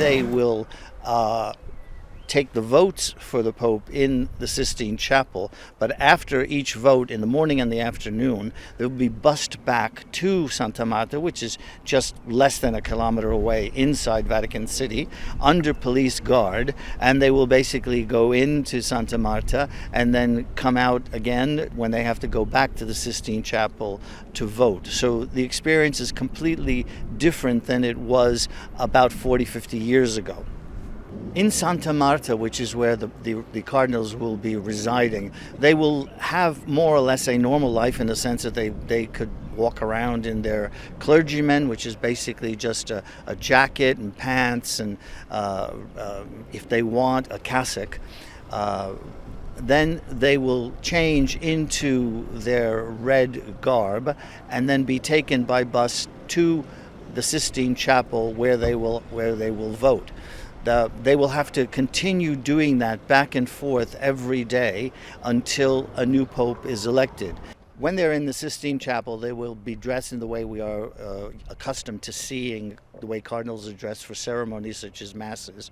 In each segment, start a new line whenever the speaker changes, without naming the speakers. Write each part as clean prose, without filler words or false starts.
they will take the votes for the Pope in the Sistine Chapel, but after each vote in the morning and the afternoon, they will be bussed back to Santa Marta, which is just less than a kilometer away inside Vatican City, under police guard, and they will basically go into Santa Marta and then come out again when they have to go back to the Sistine Chapel to vote. So the experience is completely different than it was about 40, 50 years ago. In Santa Marta, which is where the cardinals will be residing, they will have more or less a normal life in the sense that they could walk around in their clergymen, which is basically just a jacket and pants and, if they want, a cassock. Then they will change into their red garb and then be taken by bus to the Sistine Chapel where they will vote. They will have to continue doing that back and forth every day until a new pope is elected. When they're in the Sistine Chapel, they will be dressed in the way we are accustomed to seeing the way cardinals are dressed for ceremonies such as masses.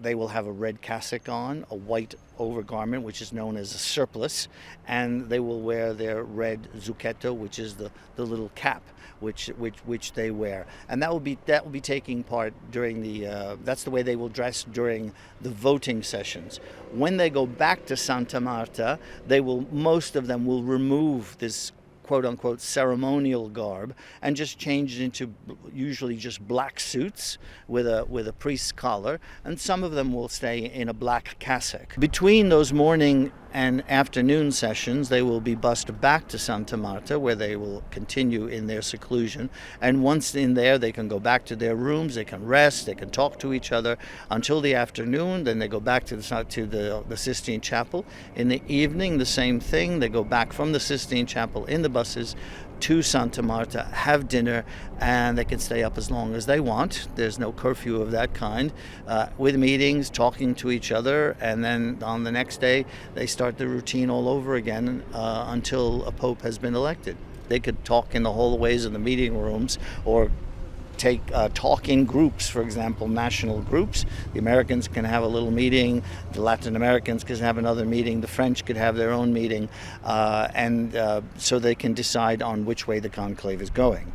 They will have a red cassock on, a white overgarment, which is known as a surplice, and they will wear their red zucchetto, which is the little cap which they wear, and that will be taking part during the. That's the way they will dress during the voting sessions. When they go back to Santa Marta, most of them will remove this quote-unquote ceremonial garb and just change it into usually just black suits with a priest's collar, and some of them will stay in a black cassock. Between those morning and afternoon sessions, they will be bussed back to Santa Marta, where they will continue in their seclusion, and once in there they can go back to their rooms, they can rest, they can talk to each other until the afternoon. Then they go back to the Sistine Chapel. In the evening, the same thing. They go back from the Sistine Chapel in the buses to Santa Marta, have dinner, and they can stay up as long as they want. There's no curfew of that kind, with meetings, talking to each other, and then on the next day they start the routine all over again until a pope has been elected. They could talk in the hallways of the meeting rooms, or take talk in groups, for example, national groups. The Americans can have a little meeting, the Latin Americans can have another meeting, the French could have their own meeting, and so they can decide on which way the conclave is going.